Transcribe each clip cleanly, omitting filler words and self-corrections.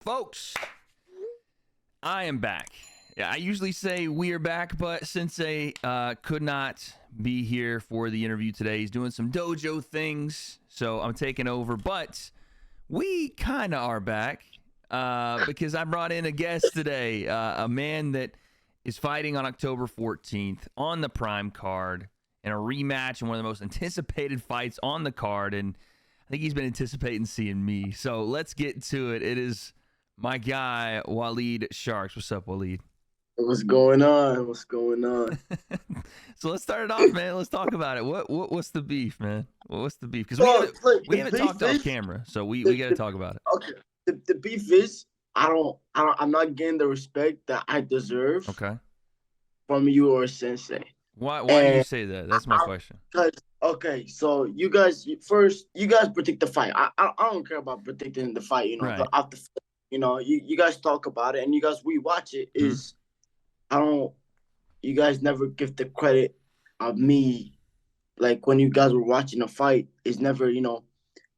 Folks, I am back. Yeah, I usually say we are back, but Sensei could not be here for the interview today. He's doing some dojo things, so I'm taking over. But we kind of are back because I brought in a guest today, a man that is fighting on October 14th on the Prime card in a rematch and one of the most anticipated fights on the card. And I think he's been anticipating seeing me. So let's get to it. It is my guy, Walid Sharks. What's up, Walid? What's going on? What's going on? So let's start it off, man. Let's talk about it. What's the beef, man? What's the beef? Because Well, look, we the haven't beef talked off is camera, so we the, got to the talk about it. okay. The beef is I'm not getting the respect that I deserve Okay. from you or Sensei. Why do you And say that? That's my question. because okay, so you guys predict the fight. I don't care about predicting the fight. Right. After you guys talk about it and you guys rewatch it. Hmm. Is I don't. You guys never give the credit of me. Like when you guys were watching a fight, it's never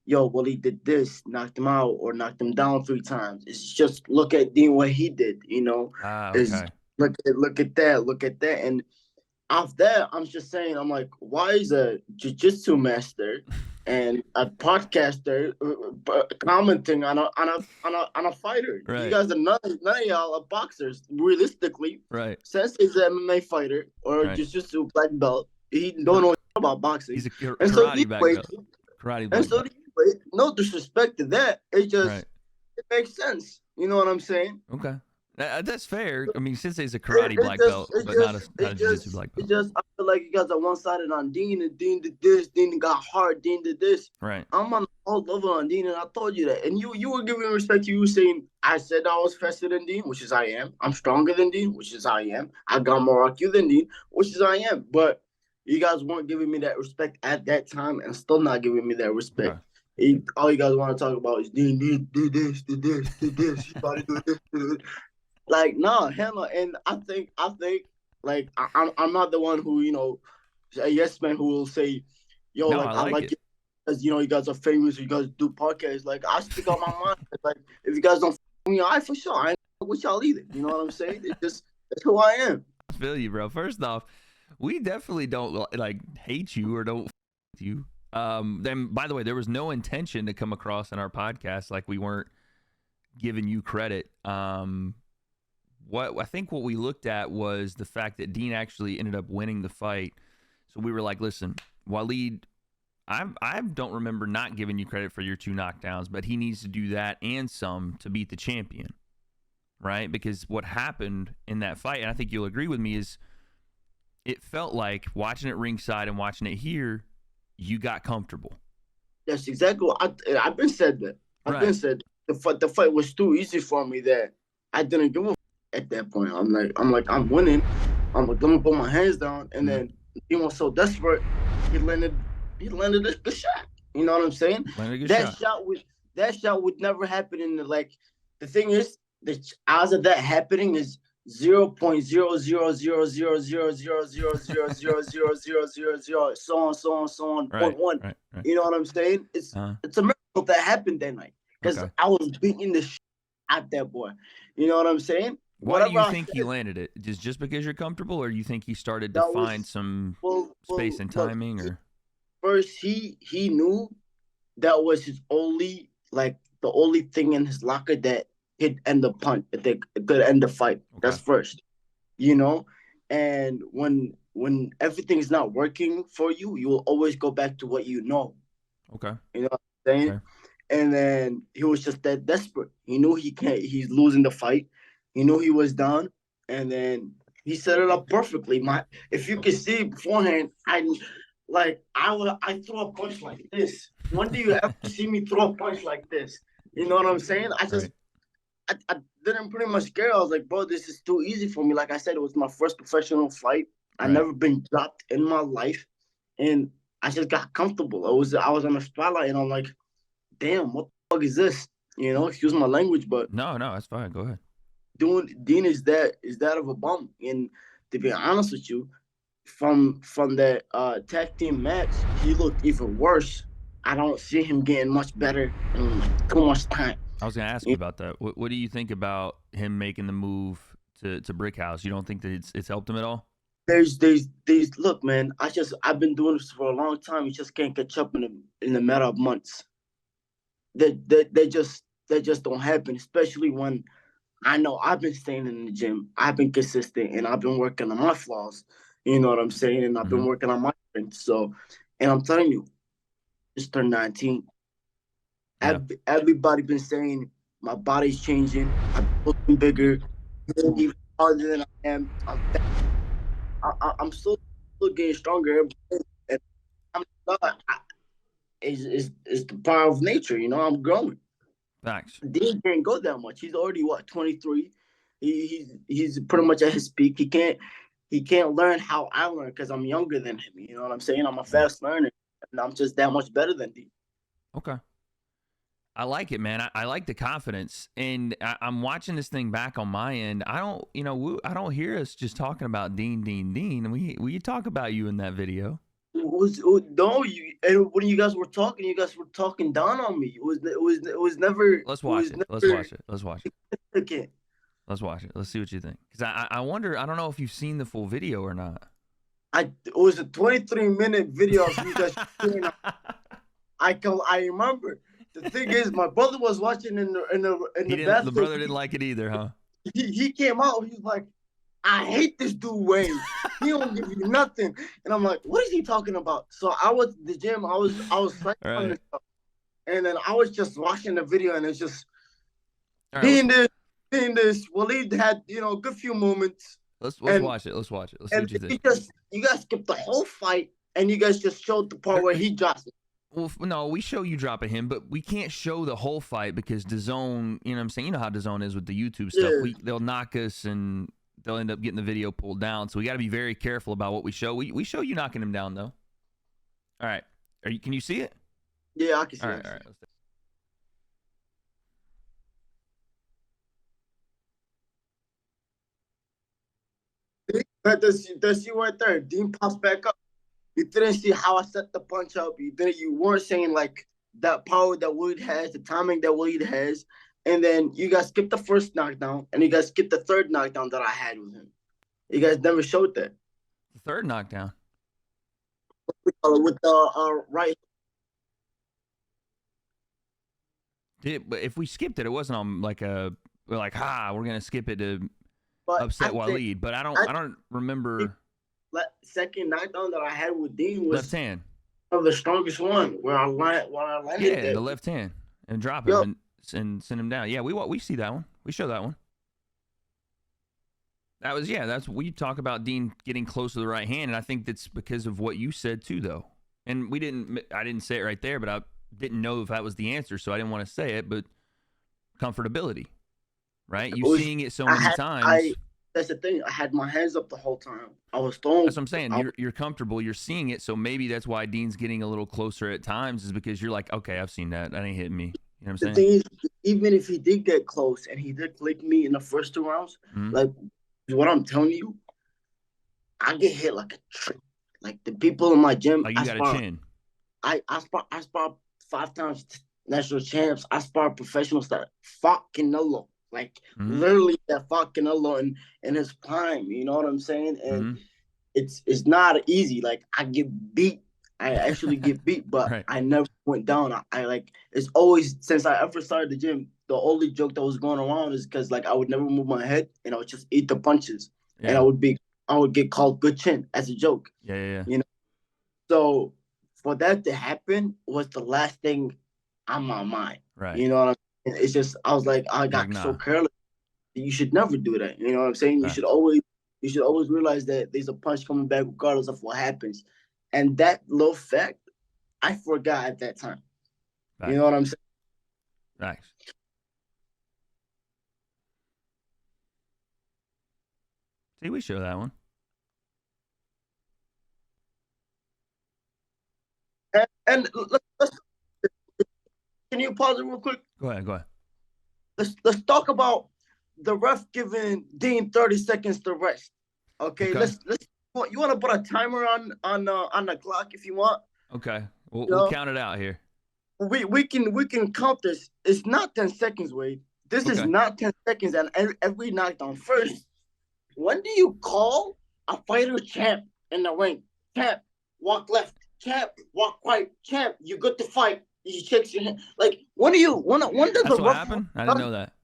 yo, well, he did this, knocked him out, or knocked him down 3 times. It's just look at Dean what he did. Is Okay. look at that, look at that, and off that, I'm just saying, I'm like, why is a jiu-jitsu master and a podcaster commenting on a fighter? You Right. guys are none of y'all are boxers. Realistically, Right. Sensei's an MMA fighter or a Right. jiu-jitsu black belt. He don't know about boxing, He's a and so karate these black ways, belt. Karate and black so belt. these ways, no disrespect to that. It Right. just it makes sense. You know what I'm saying? Okay. That's fair. I mean, Sensei's a It, karate it black just belt, it but not a just not a it jiu-jitsu just black it belt. just I feel like you guys are one sided on Dean, and Dean did this, Dean got hard, Dean did this. Right. I'm on all level on Dean, and I told you that. And you were giving respect to you saying I said I was faster than Dean, which is I am. I'm stronger than Dean, which is I am. I got more IQ than Dean, which is I am. But you guys weren't giving me that respect at that time, and still not giving me that Okay. respect. All you guys want to talk about is Dean did this, did this, did this. He about to do this, do this. Like, no, hell no. And I think, like, I'm not the one who, a yes man who will say, yo, No, like, I I like like it. it because, you guys are famous, you guys do podcasts. Like, I speak out my mind. Like, if you guys don't me, I for sure. I ain't with y'all either. You know what I'm saying? That's who I am. I feel you, bro. First off, we definitely don't like hate you or don't you. Then by the way, there was no intention to come across in our podcast like we weren't giving you credit. What I think what we looked at was the fact that Dean actually ended up winning the fight. So we were like, listen, Walid, I don't remember not giving you credit for your 2 knockdowns, but he needs to do that and some to beat the champion, right? Because what happened in that fight, and I think you'll agree with me, is it felt like watching it ringside and watching it here, you got comfortable. That's exactly what I've been said that. I've been Right. said the fight was too easy for me that I didn't give a at that point. I'm winning. I'm like, let me put my hands down, and Mm-hmm. then he was so desperate, he landed the shot. You know what I'm saying? Landed a good That shot. shot would that shot would never happen in the like. The thing is, the odds of that happening is 0.0000000000000 so on Right. point one. Right. Right. You know what I'm saying? Uh, It's a miracle that happened that night because okay. I was beating the shit out that boy. You know what I'm saying? Why do Whatever you I think he said, landed it? Just because you're comfortable, or you think he started to that find was some space well. and Look, timing, or first he knew that was his only like the only thing in his locker that could end the punt, that could end the fight. okay, That's first, you know. And when everything's not working for you, you will always go back to what you know. okay, You know what I'm saying? okay, And then he was just that desperate. He knew he can't. He's losing the fight. He knew he was down, and then he set it up perfectly. If you could see beforehand, I throw a punch like this. When do you ever see me throw a punch like this? You know what I'm saying? right, I didn't pretty much care. I was like, bro, this is too easy for me. Like I said, it was my first professional fight. I right. never been dropped in my life, and I just got comfortable. I was on the spotlight, and I'm like, damn, what the fuck is this? Excuse my language, but No, that's fine. Go ahead. doing Dean is that of a bum. And to be honest with you, from that tag team match, he looked even worse. I don't see him getting much better in like too much time. I was going to ask you about that. What do you think about him making the move to Brick House? You don't think that it's helped him at all? There's look, man. I've been doing this for a long time. You just can't catch up in a matter of months. They just don't happen, especially when I know I've been staying in the gym. I've been consistent and I've been working on my flaws. You know what I'm saying? And I've been working on my strengths. So, and I'm telling you, just turned 19. Yeah. Everybody been saying my body's changing. I'm looking bigger, even harder than I am. I'm still getting stronger every day. And I'm not. It's the power of nature. You know, I'm growing. Facts. Dean can't go that much. He's already what 23. He's pretty much at his peak. He can't learn how I learn because I'm younger than him. You know what I'm saying? I'm a fast learner, and I'm just that much better than Dean. Okay. I like it, man. I like the confidence, and I'm watching this thing back on my end. I don't hear us just talking about Dean. We talk about you in that video. No, and when you guys were talking down on me. It was never. Let's watch it. Let's watch it. Okay. Let's watch it. Let's see what you think. Because I wonder. I don't know if you've seen the full video or not. It was a 23-minute video of you guys. I remember. The thing is, my brother was watching in the bathroom. The brother didn't like it either, huh? He came out. He was like, "I hate this dude Wayne. He don't give you nothing." And I'm like, "What is he talking about?" So I was at the gym. I was on this stuff, and then I was just watching the video, and it's just being this. Walid had a good few moments. Let's watch it. Let's watch it. Let's see what you think. You guys skipped the whole fight, and you guys just showed the part where he drops it. Well, no, we show you dropping him, but we can't show the whole fight because DAZN, you know what I'm saying? You know how DAZN is with the YouTube stuff. Yeah. They'll knock us and they'll end up getting the video pulled down. So we got to be very careful about what we show. We show you knocking him down, though. All right. Can you see it? Yeah, I can see it. All right. That's you right there. Dean pops back up. You didn't see how I set the punch up. You weren't saying like that power that Walid has, the timing that Walid has, and then you guys skipped the first knockdown, and you guys skipped the third knockdown that I had with him. You guys never showed that. The third knockdown with the right. But if we skipped it, it wasn't on we're gonna skip it to upset Walid. But I don't remember. Second knockdown that I had with Dean was left hand. The strongest one where I landed. Yeah, the left hand and drop him and send him down. Yeah, we see that one. We show that one. That's we talk about Dean getting close to the right hand, and I think that's because of what you said too, though. And I didn't say it right there, but I didn't know if that was the answer, so I didn't want to say it. But comfortability, right? You seeing it so many times. That's the thing. I had my hands up the whole time. I was throwing. That's what I'm saying. You're comfortable. You're seeing it. So maybe that's why Dean's getting a little closer at times, is because you're like, okay, I've seen that. That ain't hitting me. You know what I'm saying? The thing is, even if he did get close and he did click me in the first 2 rounds, like what I'm telling you, I get hit like a trick. Like the people in my gym, like you got a chin. I spar 5 times national champs. I spar professionals that fought Canelo. Like literally that fought Canelo in his prime, you know what I'm saying? And it's not easy. Like I get beat. I actually get beat, but I never went down. I it's always, since I ever started the gym, the only joke that was going around is because like I would never move my head and I would just eat the punches. Yeah. And I would get called good chin as a joke. Yeah. You know? So for that to happen was the last thing on my mind. Right. You know what I'm saying? It's just, I was like, I got so careless. You should never do that. You know what I'm saying? Right. You should always realize that there's a punch coming back regardless of what happens. And that little fact, I forgot at that time. Right. You know what I'm saying? Nice. See, we show that one. And let's can you pause it real quick? Go ahead. Let's talk about the ref giving Dean 30 seconds to rest. Okay. Let's you want to put a timer on the clock if you want. Okay. We'll count it out here. we can count this. It's not 10 seconds, Wade. This is Okay. not 10 seconds and every knockdown. First, when do you call a fighter champ in the ring? Champ, walk left. Champ, walk right. Champ, you good to fight. You shakes your hand. Like when does That's the what referee happened? I didn't know that.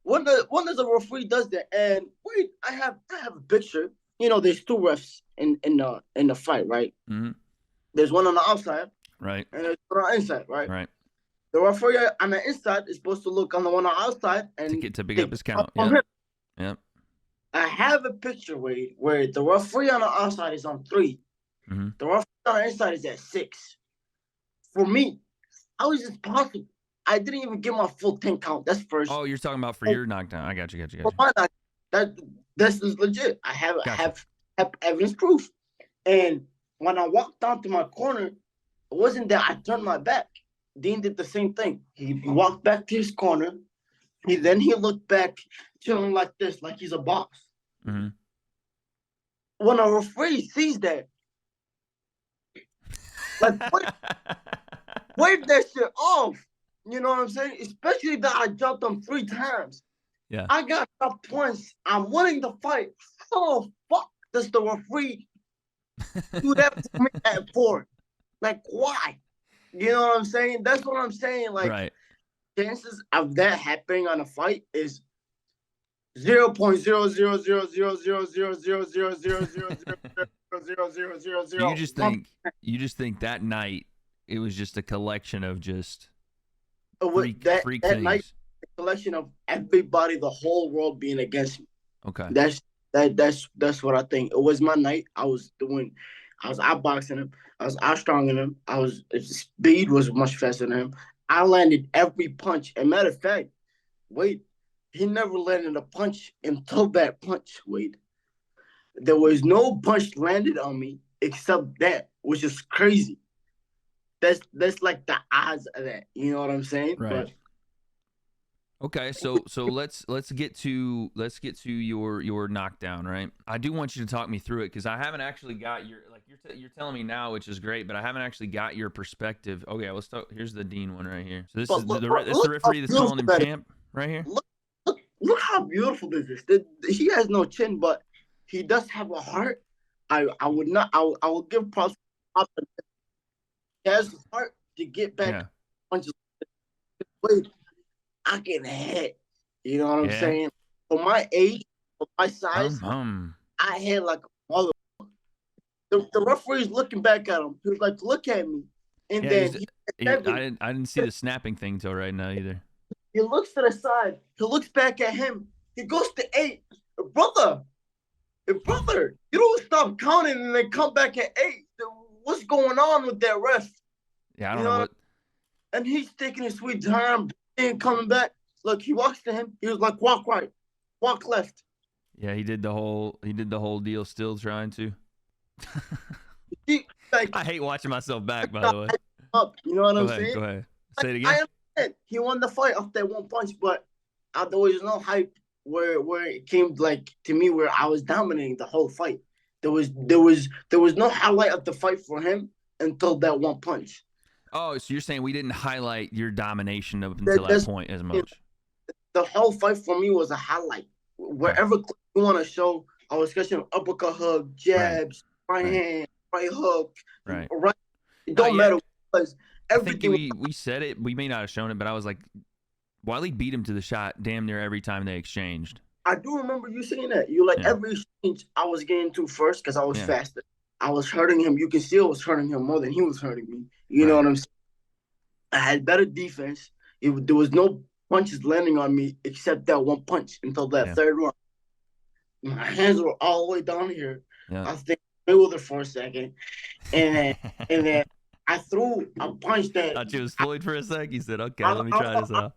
when does the referee does that? And wait, I have a picture. There's two refs in the fight, right? Mm-hmm. There's one on the outside Right. and there's one on the inside, right? Right. The referee on the inside is supposed to look on the one on the outside and To pick up his count. from Yep. him. Yep. I have a picture where the referee on the outside is on 3. Mm-hmm. The referee on the inside is at 6. For me, how is this possible? I didn't even get my full 10 count. That's first. Oh, you're talking about for your knockdown. I got you. For my knockdown, this is legit. I Gotcha. have evidence proof. And when I walked down to my corner, it wasn't that I turned my back. Dean did the same thing. He walked back to his corner. He looked back, chilling like this, like he's a boss. Mm-hmm. When a referee sees that, like, wave that shit off. You know what I'm saying? Especially that I jumped him 3 times. Yeah. I got up twice. I'm winning the fight. How the fuck does the referee do that to me at 4? Like, why? You know what I'm saying? That's what I'm saying. Like, right. chances of that happening on a fight is 0.000000000000000000000000000. You just think that night it was just a collection of just freak that things. night, a collection of everybody, the whole world being against me. Okay. That's what I think. It was my night. I was outboxing him. I was outstronging him. His speed was much faster than him. I landed every punch. And matter of fact, Wade, he never landed a punch until that punch, Wade. There was no punch landed on me except that, which is crazy. That's like the odds of that. You know what I'm saying? Right. But, okay, so let's get to your knockdown, right? I do want you to talk me through it because I haven't actually got your you're telling me now, which is great, but I haven't actually got your perspective. Okay, let's talk. Here's the Dean one right here. So this is the referee that's calling him champ right here. Look how beautiful this is. He has no chin, but he does have a heart. I would give props. He has a heart to get back. Yeah. Punches. Wait, I can hit. You know what I'm saying? For my age, for my size, I hit like a mother. The referee's looking back at him. He was like, "Look at me," and then I didn't see the snapping thing till right now either. He looks to the side. He looks back at him. He goes to 8. Brother, you don't stop counting and then come back at 8. What's going on with that ref? Yeah, I don't know what. And he's taking his sweet time and coming back. Look, he walks to him. He was like, walk right, walk left. Yeah, he did the whole deal. Still trying to. I hate watching myself back. By the way, you know what I'm saying? Go ahead. Say it again. I understand. He won the fight off that one punch, but there was no hype where it came like to me where I was dominating the whole fight. There was no highlight of the fight for him until that one punch. Oh, so you're saying we didn't highlight your domination up until that point as much? The whole fight for me was a highlight. Wherever you want to show, I was catching uppercut, hook, jabs, right hand, right hook, right. It don't matter because everything. I think we said it. We may not have shown it, but I was like, Walid beat him to the shot damn near every time they exchanged. I do remember you saying that. You every exchange I was getting to first because I was faster. I was hurting him. You can see I was hurting him more than he was hurting me. You know what I'm saying? I had better defense. There was no punches landing on me except that one punch until that third round. My hands were all the way down here. Yeah. I was thinking Mayweather for a second. And then I threw a punch that... Thought you was Floyd for a sec? He said, okay, let me try this out.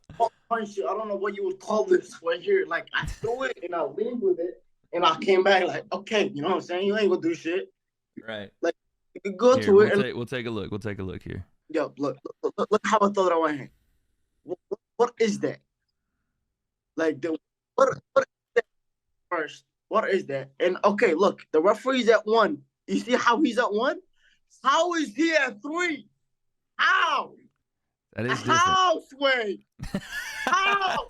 I don't know what you would call this right here. Like, I threw it and I leaned with it. And I came back like, okay, you know what I'm saying? You ain't gonna do shit. Right. Like, you can go to it. We'll take a look. We'll take a look here. Yo, look how I throw that on hand. What is that? Like, what is that first? What is that? And, okay, look, the referee's at 1. You see how he's at 1? How is he at 3? How? That is different. How, Sway? How?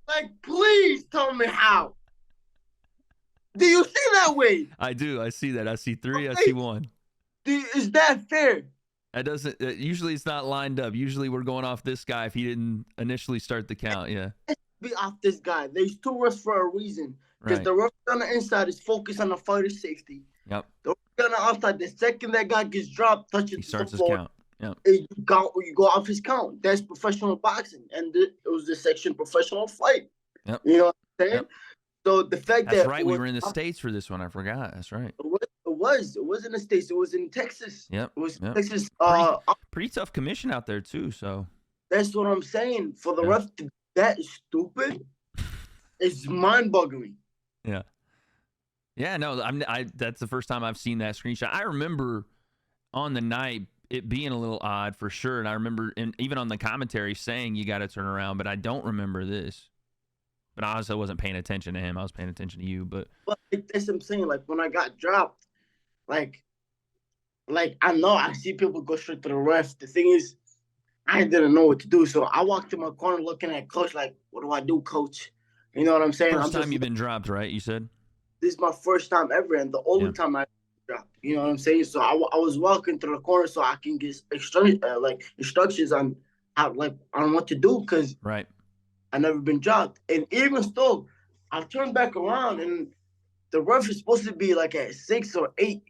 Like, please tell me how. Do you see that way? I do. I see that. I see 3. I Okay. see 1. Is that fair? That doesn't. Usually, it's not lined up. Usually, we're going off this guy if he didn't initially start the count. Yeah. Be off this guy. There's 2 refs for a reason. Because Right. the ref on the inside is focused on the fighter's safety. Yep. The ref on the outside, the second that guy gets dropped, touches He starts the his floor, count. Yep. you go off his count. That's professional boxing, and it was the section professional fight. Yep. You know what I'm saying? Yep. So the fact That's that right. We were in the States for this one. I forgot. That's right. It was in the States. It was in Texas. Yep. It was Yep. Texas. Pretty tough commission out there too. So That's what I'm saying. For the Yeah. ref to be that stupid, it's mind-boggling. yeah. Yeah. No. That's the first time I've seen that screenshot. I remember on the night it being a little odd for sure, and I remember, and even on the commentary saying you got to turn around, but I don't remember this. But I also wasn't paying attention to him. I was paying attention to you. But That's what I'm saying. Like when I got dropped, like I know I see people go straight to the ref. The thing is, I didn't know what to do, so I walked to my corner looking at coach like, "What do I do, coach?" You know what I'm saying? first time you've been dropped, right? You said This is my first time ever, and the only time I dropped. You know what I'm saying? So I was walking to the corner so I can get instructions on how on what to do because right. I never been dropped. And even still, I turned back around and the ref is supposed to be like at 6 or 8.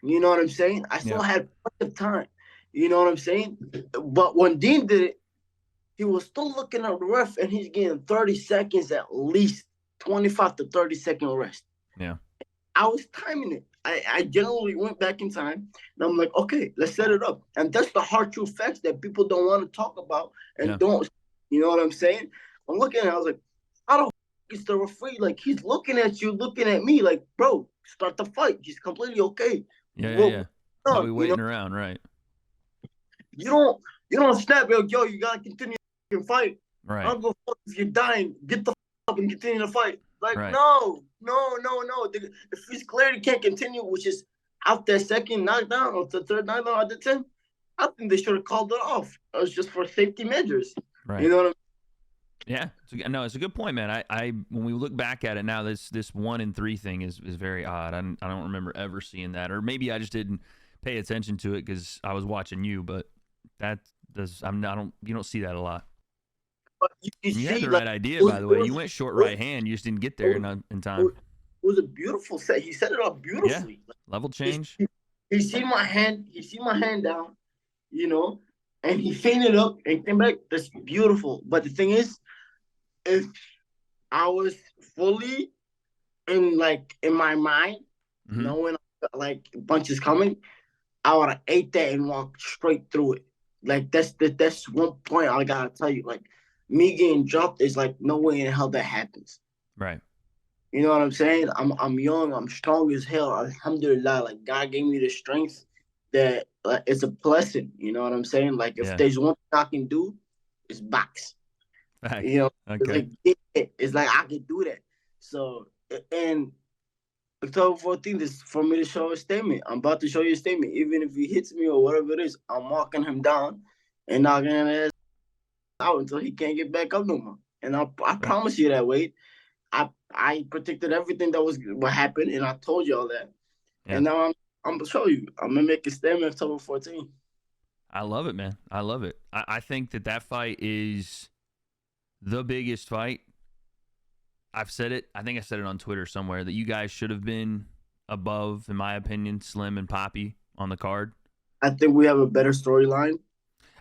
You know what I'm saying? I still had plenty of time. You know what I'm saying? But when Dean did it, he was still looking at the ref and he's getting 30 seconds at least, 25 to 30 second rest. Yeah. I was timing it. I generally went back in time and I'm like, okay, let's set it up. And that's the hard true facts that people don't want to talk about and don't. You know what I'm saying? I'm looking at it, I was like, how the f is the referee? Like, he's looking at you, looking at me, like, bro, start the fight. He's completely okay. Yeah. Why we waiting around, right? You don't snap, yo, you gotta continue to fight. Right. I don't go fuck if you're dying. Get the f up and continue to fight. Like, right. no. The fish clearly can't continue, which is after that second knockdown or the third knockdown out of 10. I think they should have called it off. It was just for safety measures. Right. You know what I mean? Yeah, it's a good point, man. I when we look back at it now, this 1 and 3 thing is very odd. I don't remember ever seeing that, or maybe I just didn't pay attention to it because I was watching you. But you don't see that a lot. But you had the right idea, by the way. You went short right hand. You just didn't get there in time. It was a beautiful set. He set it up beautifully. Yeah. Level change. He see my hand. He see my hand down, you know, and he feinted up and came back. That's beautiful. But the thing is, if I was fully in my mind, knowing like punches coming, I would have ate that and walked straight through it. Like that's one point I gotta tell you. Like me getting dropped is like no way in hell that happens. Right. You know what I'm saying? I'm young. I'm strong as hell. Alhamdulillah. Like God gave me the strength that it's a blessing. You know what I'm saying? Like if there's one thing I can do, it's box. Right. You know, okay. it's like I can do that. So and October 14th is for me to show a statement. I'm about to show you a statement. Even if he hits me or whatever it is, I'm walking him down and knocking his ass out until he can't get back up no more. And I promise you that, Wade. I predicted everything that was what happened, and I told you all that. Yeah. And now I'm gonna show you. I'm gonna make a statement October 14th. I love it, man. I love it. I think that fight is the biggest fight. I've said it. I think I said it on Twitter somewhere that you guys should have been above, in my opinion, Slim and Poppy on the card. I think we have a better storyline.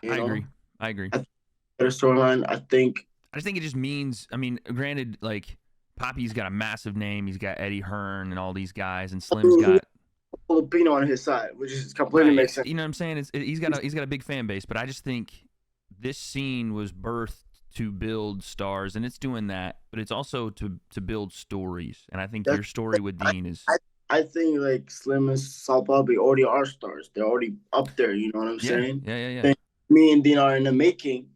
I agree. Better storyline. I just think it just means. I mean, granted, like Poppy's got a massive name. He's got Eddie Hearn and all these guys, and Slim's got Filipino on his side, which is completely makes sense. You know what I'm saying? He's got a big fan base, but I just think this scene was birthed to build stars, and it's doing that, but it's also to build stories. And I think your story with Dean is. I think like Slim and Sal Bobby already are stars. They're already up there. You know what I'm saying? Yeah. And me and Dean are in the making,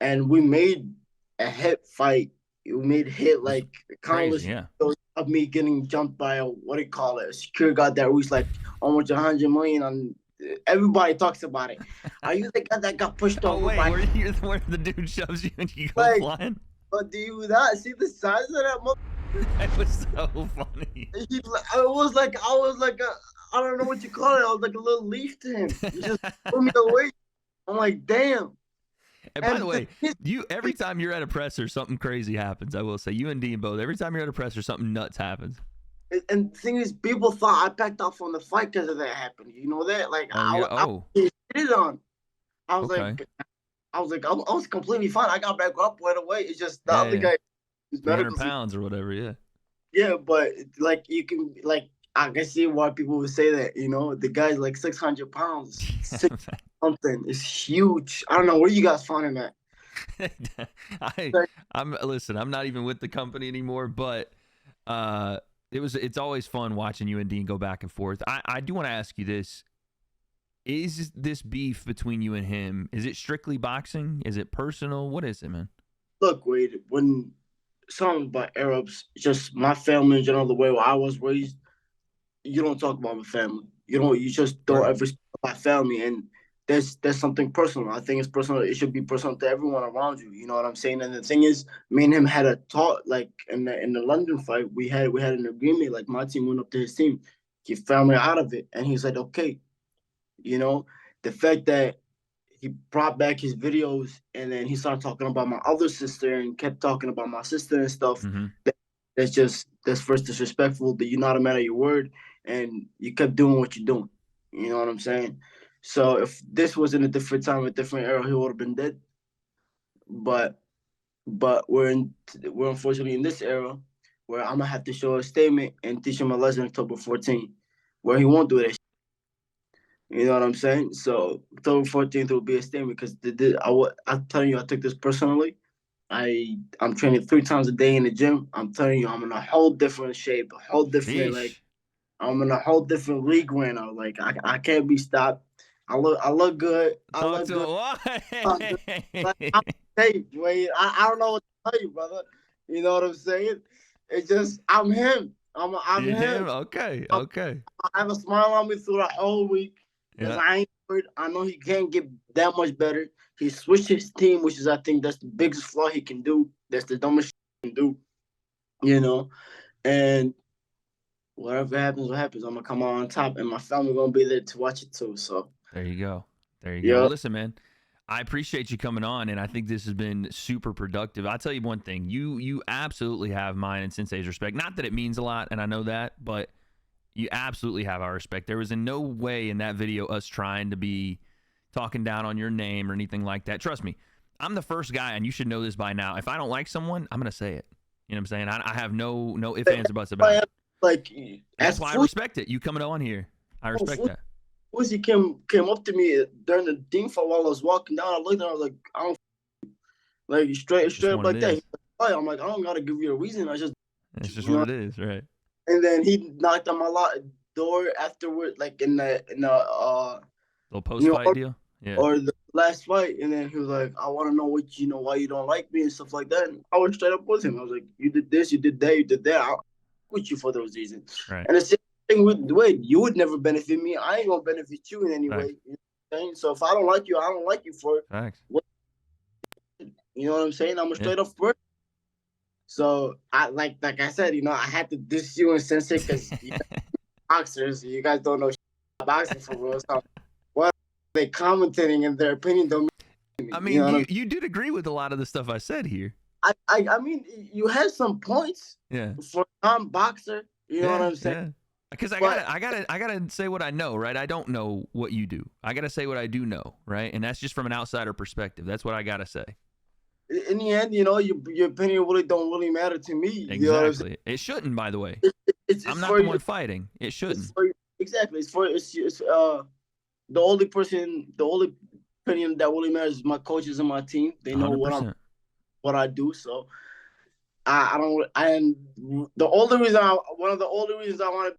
and we made a hit fight. We made hit like countless of me getting jumped by a security guard that was like almost 100 million on everybody talks about it. Are you the guy that got pushed Oh over wait, by? where the dude shoves you and you go Like, flying? but do you not see the size of that mother? That was so funny. I was like a, I don't know what you call it. I was like a little leaf to him. He just threw me away. I'm like, damn. And by the And way, you every time you're at a presser, something crazy happens. I will say, you and Dean both. Every time you're at a presser, something nuts happens. and the thing is, people thought I backed off on the fight because of that happened. You know that? Like, Oh yeah. I Oh. was shitted on. I was Okay. like, I was completely fine. I got back up right away. It's just the other Yeah. guy, his 300 medical. pounds or whatever. Yeah. Yeah, but like you can like I can see why people would say that. You know, the guy's like 600 pounds, six something. It's huge. I don't know where you guys finding that. Listen, I'm not even with the company anymore, but it's always fun watching you and Dean go back and forth. I do want to ask you this. Is this beef between you and him, is it strictly boxing? Is it personal? What is it, man? Look, Wade, when something about Arabs, just my family in general, the way I was raised, you don't talk about my family. You just don't Right. ever speak about family. And there's something personal. I think it's personal. It should be personal to everyone around you. You know what I'm saying? And the thing is, me and him had a talk like in the London fight, we had an agreement, like my team went up to his team, keep family out of it. And he said, okay, you know, the fact that he brought back his videos and then he started talking about my other sister and kept talking about my sister and stuff. Mm-hmm. That's first disrespectful. That you're not a man of your word, and you kept doing what you're doing. You know what I'm saying? So if this was in a different time, a different era, he would have been dead. But we're unfortunately in this era where I'm gonna have to show a statement and teach him a lesson October 14th, where he won't do that. You know what I'm saying? So October 14th will be a statement because I'm telling you, I took this personally. I'm training 3 times a day in the gym. I'm telling you, I'm in a whole different shape, a whole different Sheesh. I'm in a whole different league right now. Like I can't be stopped. I look good. I Talk look to good. him. Like, I'm safe, Wade. I don't know what to tell you, brother. You know what I'm saying? It's just I'm him. I'm You're him? him. Okay. I Okay. have a smile on me through the whole week because Yeah. I ain't worried. I know he can't get that much better. He switched his team, which is I think that's the biggest flaw he can do. That's the dumbest shit he can do. You know, and whatever happens, what happens. I'm gonna come out on top, and my family gonna be there to watch it too. So There you go. There you go. yeah, Well, listen, man. I appreciate you coming on, and I think this has been super productive. I'll tell you one thing: you absolutely have mine and Sensei's respect. Not that it means a lot, and I know that, but you absolutely have our respect. There was in no way in that video us trying to be talking down on your name or anything like that. Trust me, I'm the first guy, and you should know this by now. If I don't like someone, I'm gonna say it. You know what I'm saying? I have no ifs, ands, or buts about it. like That's why I respect it. You coming on here, I respect that. He came up to me during the Dean fight while I was walking down. I looked at him, I was like, I don't like straight up like that. I'm like, I don't gotta give you a reason. It's just what it is, right? And then he knocked on my door afterward, like in the little post fight deal, yeah, or the last fight. And then he was like, I want to know why you don't like me and stuff like that. And I was straight up with him. I was like, you did this, you did that, you did that. I'll with you for those reasons. right. And the same thing with Wade. You would never benefit me. I ain't gonna benefit you in any way. You know what I'm saying? So if I don't like you, I don't like you for it. Facts. You know what I'm saying? I'm a straight up person. So I like I said, I had to diss you and Sensei because boxers, you guys don't know about boxing for real. So what they commentating in their opinion don't mean. I mean, you did agree with a lot of the stuff I said here. I mean, you had some points. Yeah. For non-boxer, you know what I'm saying? Yeah. Because I gotta say what I know, right? I don't know what you do. I gotta say what I do know, right? And that's just from an outsider perspective. That's what I gotta say. In the end, your opinion don't really matter to me. Exactly. You know what I'm saying? It shouldn't, by the way. I'm not the one fighting. It shouldn't. Exactly. It's the only opinion that really matters is my coaches and my team. They know 100%. what I do. So I don't. And one of the only reasons I want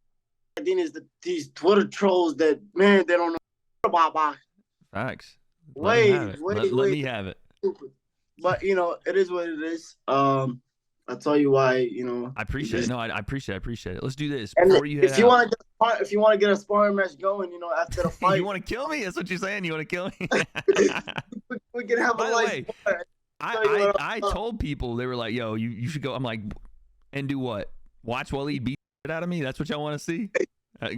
to be is these Twitter trolls that they don't know about boxing. Facts. Let me have it. But it is what it is. I'll tell you why. You know, I appreciate it. No, I appreciate it. Let's do this and before you head if you out. want to get a sparring match going, you know, after the fight, You want to kill me? That's what you're saying. You want to kill me? we can have By a the nice way, spar. I told people, they were like, "Yo, you should go." I'm like, and do what? Watch Walid beat it out of me? That's what y'all want to see? I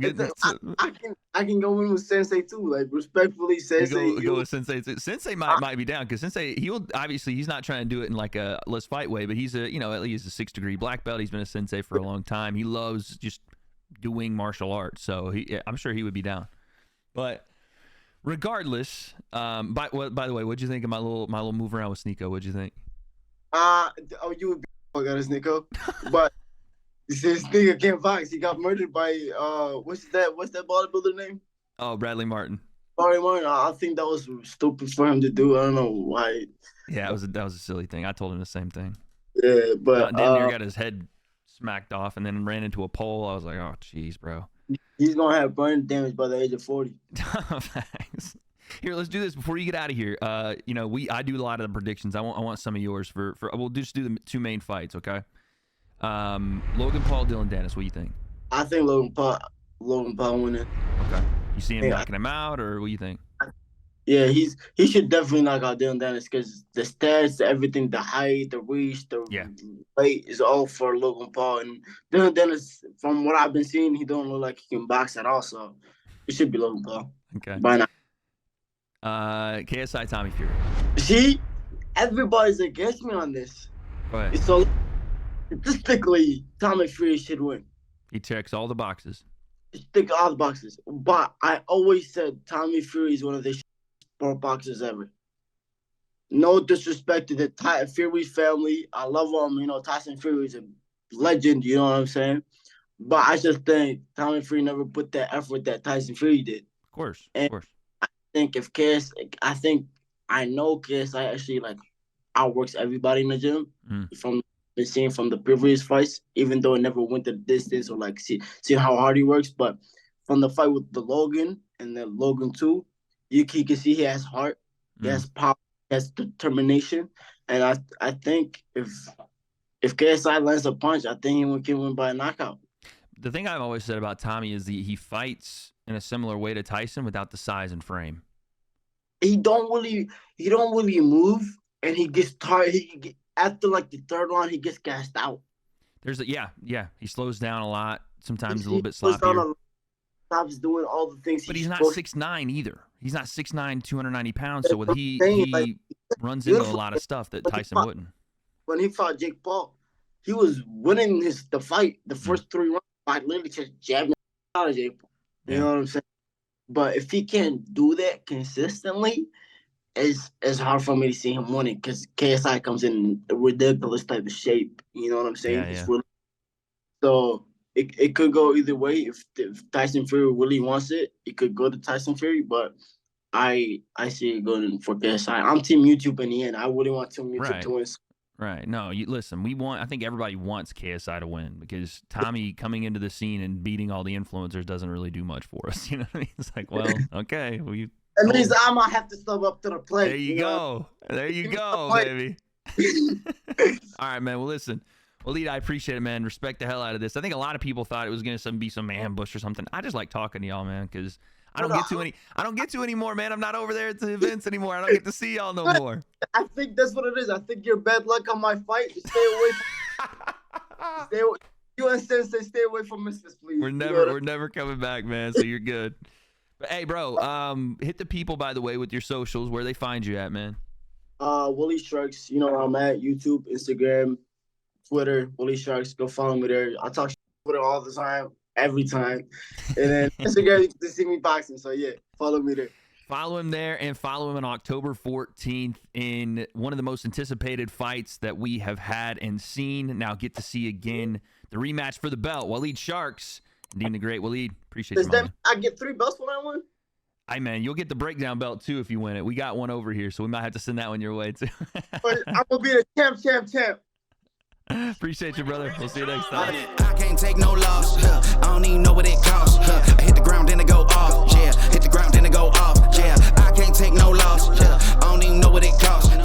can go in with Sensei too. Like, respectfully, Sensei. Go with Sensei. Sensei might be down because Sensei, he's not trying to do it in like a let's fight way, but he's a at least a 6th degree black belt. He's been a Sensei for a long time. He loves just doing martial arts, so I'm sure he would be down. But regardless, by the way, what'd you think of my little move around with Sneeko? What'd you think? You would be got his Sneeko, but. This nigga can't box. He got murdered by what's that bodybuilder name? Oh, Bradley Martin. Bradley Martin. I think that was stupid for him to do. I don't know why. Yeah, that was a silly thing. I told him the same thing. Yeah, but damn near got his head smacked off and then ran into a pole. I was like, oh, jeez, bro. He's gonna have brain damage by the age of 40. Thanks. Here, let's do this before you get out of here. I do a lot of the predictions. I want some of yours for we'll just do the 2 main fights, okay? Logan Paul, Dylan Dennis, what do you think? I think Logan Paul winning. Okay. You see him knocking him out, or what do you think? Yeah, he should definitely knock out Dylan Dennis because the stats, everything, the height, the reach, the weight is all for Logan Paul. And Dylan Dennis, from what I've been seeing, he don't look like he can box at all. So it should be Logan Paul. Okay. By now. KSI Tommy Fury. See, everybody's against me on this. Go ahead. So statistically, Tommy Fury should win. He checks all the boxes. Tick all the boxes. But I always said Tommy Fury is one of the sport boxers ever. No disrespect to the Fury family. I love him. You know, Tyson Fury is a legend. You know what I'm saying? But I just think Tommy Fury never put that effort that Tyson Fury did. Of course. I think I know KSI actually outworks everybody in the gym from been seeing from the previous fights, even though it never went the distance or see how hard he works. But from the fight with the Logan and then Logan 2, you can see he has heart, he has power, he has determination. And I think if KSI lands a punch, I think he can win by a knockout. The thing I've always said about Tommy is he fights in a similar way to Tyson without the size and frame. He don't really move, and he gets tired. After the 3rd round, he gets gassed out. He slows down a lot. Sometimes a little bit sloppier. Stops doing all the things. But he's not 6'9" either. He's not 6'9", 290 pounds. So he runs into a lot of stuff that Tyson wouldn't. When he fought Jake Paul, he was winning the fight. The first 3 rounds, by literally just jabbing out of Jake Paul. You know what I'm saying? But if he can't do that consistently, it's hard for me to see him winning because KSI comes in a ridiculous type of shape. You know what I'm saying? Yeah. So it could go either way. If Tyson Fury really wants it, it could go to Tyson Fury. But I see it going for KSI. I'm Team YouTube in the end. I wouldn't want Team YouTube to win. Right. No, listen, I think everybody wants KSI to win because Tommy coming into the scene and beating all the influencers doesn't really do much for us. You know what I mean? It's like, well, okay. It means I might have to step up to the plate. There you go. There you go, baby. All right, man. Well, listen. Walid, I appreciate it, man. Respect the hell out of this. I think a lot of people thought it was going to be some ambush or something. I just like talking to y'all, man, because I don't get to anymore, man. I'm not over there at the events anymore. I don't get to see y'all no more. I think that's what it is. I think you're bad luck on my fight. Stay away. You and Sensei, stay away from Misfits, please. We're never coming back, man. So you're good. But hey, bro, hit the people, by the way, with your socials. Where they find you at, man? Willie Sharks. You know where I'm at. YouTube, Instagram, Twitter, Willie Sharks. Go follow me there. I talk Twitter all the time, every time. And then Instagram, you can see me boxing. So yeah, follow me there. Follow him there and follow him on October 14th in one of the most anticipated fights that we have had and seen. Now get to see again the rematch for the belt. Walid Sharks. Dean the Great. Walid, appreciate you, man. I get 3 belts when I win? Hey, man, you'll get the breakdown belt, too, if you win it. We got one over here, so we might have to send that one your way, too. I'm going to be the champ. Appreciate you, brother. We'll see you next time. I can't take no loss. I don't even know what it costs. I hit the ground, then it go off. Yeah, hit the ground, then it go off. Yeah, I can't take no loss. I don't even know what it costs.